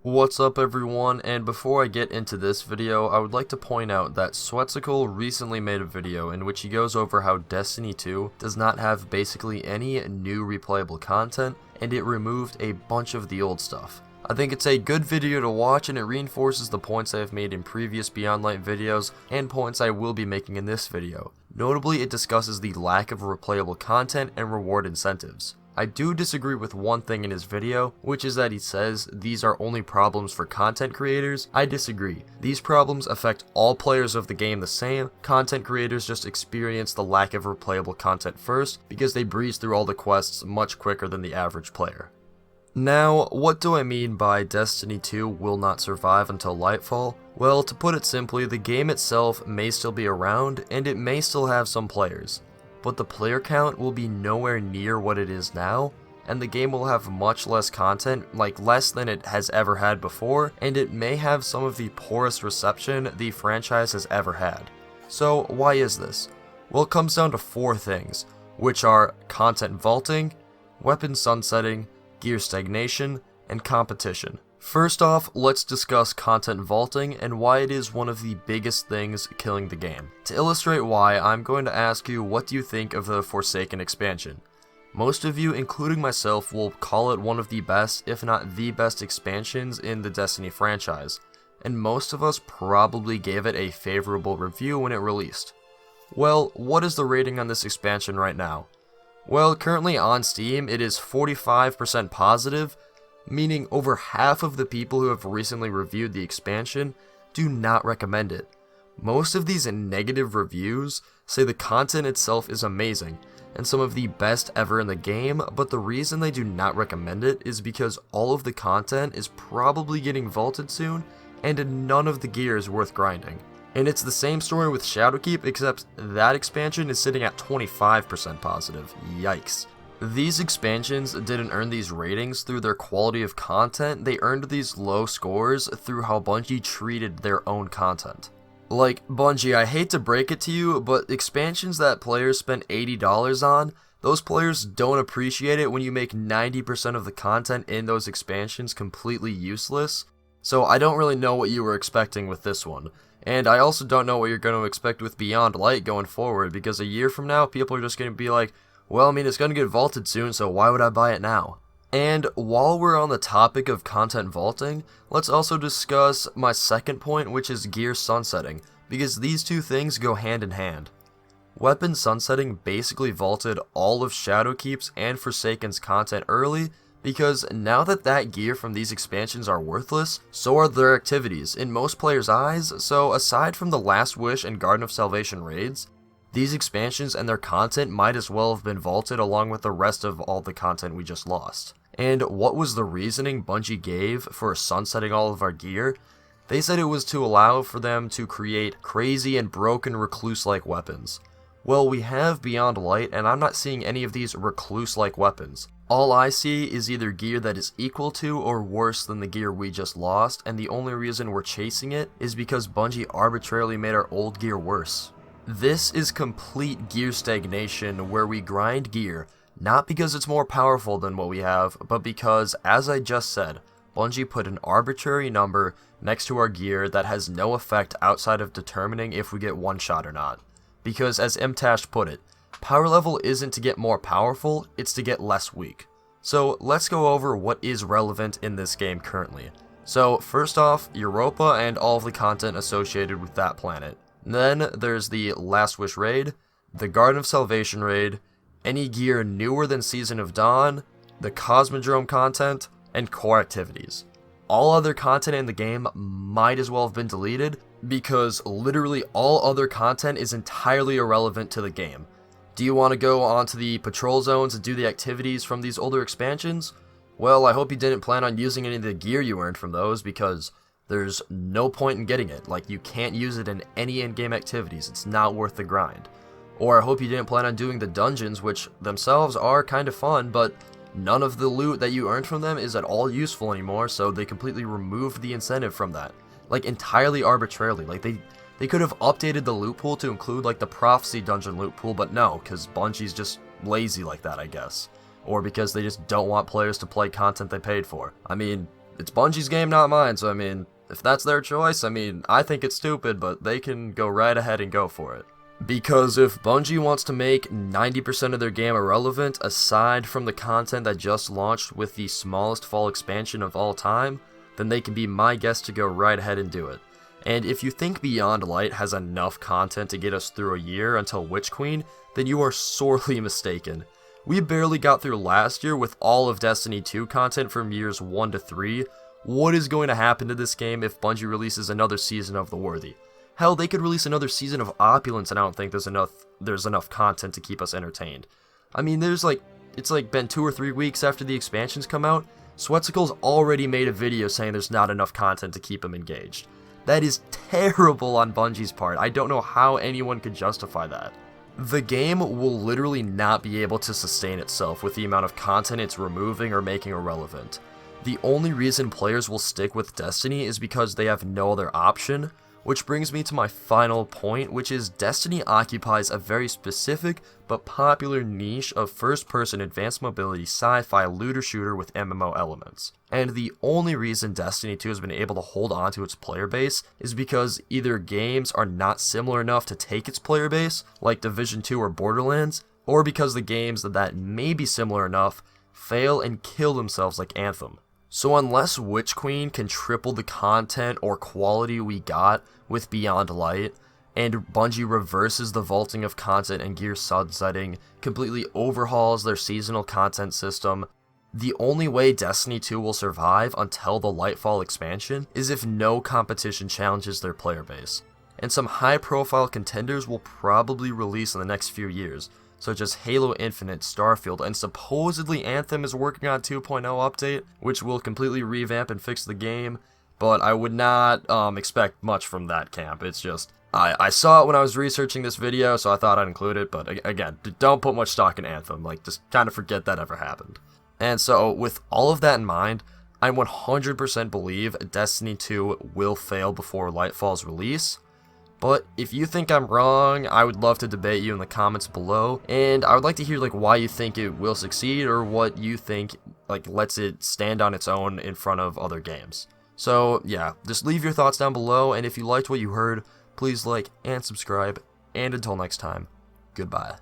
What's up everyone, and before I get into this video, I would like to point out that Swetsicle recently made a video in which he goes over how Destiny 2 does not have basically any new replayable content, and it removed a bunch of the old stuff. I think it's a good video to watch, and it reinforces the points I have made in previous Beyond Light videos and points I will be making in this video. Notably, it discusses the lack of replayable content and reward incentives. I do disagree with one thing in his video, which is that he says these are only problems for content creators. I disagree. These problems affect all players of the game the same. Content creators just experience the lack of replayable content first because they breeze through all the quests much quicker than the average player. Now, what do I mean by Destiny 2 will not survive until Lightfall? Well, to put it simply, the game itself may still be around, and it may still have some players. But the player count will be nowhere near what it is now, and the game will have much less content, like less than it has ever had before, and it may have some of the poorest reception the franchise has ever had. So why is this? Well, it comes down to four things, which are content vaulting, weapon sunsetting, gear stagnation, and competition. First off, let's discuss content vaulting and why it is one of the biggest things killing the game. To illustrate why, I'm going to ask you, what do you think of the Forsaken expansion? Most of you, including myself, will call it one of the best, if not the best expansions in the Destiny franchise, and most of us probably gave it a favorable review when it released. Well, what is the rating on this expansion right now? Well, currently on Steam, it is 45% positive, meaning over half of the people who have recently reviewed the expansion do not recommend it. Most of these negative reviews say the content itself is amazing and some of the best ever in the game, but the reason they do not recommend it is because all of the content is probably getting vaulted soon and none of the gear is worth grinding. And it's the same story with Shadowkeep, except that expansion is sitting at 25% positive. Yikes. These expansions didn't earn these ratings through their quality of content, they earned these low scores through how Bungie treated their own content. Like, Bungie, I hate to break it to you, but expansions that players spend $80 on, those players don't appreciate it when you make 90% of the content in those expansions completely useless. So I don't really know what you were expecting with this one. And I also don't know what you're going to expect with Beyond Light going forward, because a year from now, people are just going to be like, well, I mean, it's going to get vaulted soon, so why would I buy it now? And while we're on the topic of content vaulting, let's also discuss my second point, which is gear sunsetting, because these two things go hand in hand. Weapon sunsetting basically vaulted all of Shadowkeep's and Forsaken's content early, because now that gear from these expansions are worthless, so are their activities in most players' eyes. So aside from the Last Wish and Garden of Salvation raids, these expansions and their content might as well have been vaulted along with the rest of all the content we just lost. And what was the reasoning Bungie gave for sunsetting all of our gear? They said it was to allow for them to create crazy and broken recluse-like weapons. Well, we have Beyond Light, and I'm not seeing any of these recluse-like weapons. All I see is either gear that is equal to or worse than the gear we just lost, and the only reason we're chasing it is because Bungie arbitrarily made our old gear worse. This is complete gear stagnation, where we grind gear, not because it's more powerful than what we have, but because, as I just said, Bungie put an arbitrary number next to our gear that has no effect outside of determining if we get one shot or not. Because, as Mtash put it, power level isn't to get more powerful, it's to get less weak. So let's go over what is relevant in this game currently. So first off, Europa and all of the content associated with that planet. Then there's the Last Wish raid, the Garden of Salvation raid, any gear newer than Season of Dawn, the Cosmodrome content, and core activities. All other content in the game might as well have been deleted, because literally all other content is entirely irrelevant to the game. Do you want to go onto the patrol zones and do the activities from these older expansions? Well, I hope you didn't plan on using any of the gear you earned from those, because there's no point in getting it. Like, you can't use it in any in-game activities, it's not worth the grind. Or I hope you didn't plan on doing the dungeons, which themselves are kind of fun, but none of the loot that you earned from them is at all useful anymore, so they completely removed the incentive from that. Like, entirely arbitrarily. Like, they could have updated the loot pool to include, like, the Prophecy dungeon loot pool, but no, because Bungie's just lazy like that, I guess. Or because they just don't want players to play content they paid for. I mean, it's Bungie's game, not mine, so I mean, if that's their choice, I mean, I think it's stupid, but they can go right ahead and go for it. Because if Bungie wants to make 90% of their game irrelevant, aside from the content that just launched with the smallest fall expansion of all time, then they can be my guest to go right ahead and do it. And if you think Beyond Light has enough content to get us through a year until Witch Queen, then you are sorely mistaken. We barely got through last year with all of Destiny 2 content from years 1 to 3. What is going to happen to this game if Bungie releases another season of The Worthy? Hell, they could release another season of Opulence and I don't think there's enough content to keep us entertained. I mean, it's been 2 or 3 weeks after the expansions come out. Sweatsicle's already made a video saying there's not enough content to keep him engaged. That is terrible on Bungie's part. I don't know how anyone could justify that. The game will literally not be able to sustain itself with the amount of content it's removing or making irrelevant. The only reason players will stick with Destiny is because they have no other option, which brings me to my final point, which is Destiny occupies a very specific but popular niche of first-person advanced mobility sci-fi looter-shooter with MMO elements. And the only reason Destiny 2 has been able to hold on to its player base is because either games are not similar enough to take its player base, like Division 2 or Borderlands, or because the games that may be similar enough fail and kill themselves like Anthem. So unless Witch Queen can triple the content or quality we got with Beyond Light, and Bungie reverses the vaulting of content and gear sunsetting, completely overhauls their seasonal content system, the only way Destiny 2 will survive until the Lightfall expansion is if no competition challenges their player base. And some high-profile contenders will probably release in the next few years, such as Halo Infinite, Starfield, and supposedly Anthem is working on 2.0 update, which will completely revamp and fix the game, but I would not expect much from that camp. It's just, I saw it when I was researching this video, so I thought I'd include it, but again, don't put much stock in Anthem, like, just kind of forget that ever happened. And so, with all of that in mind, I 100% believe Destiny 2 will fail before Lightfall's release. But if you think I'm wrong, I would love to debate you in the comments below, and I would like to hear why you think it will succeed or what you think lets it stand on its own in front of other games. So yeah, just leave your thoughts down below, and if you liked what you heard, please like and subscribe, and until next time, goodbye.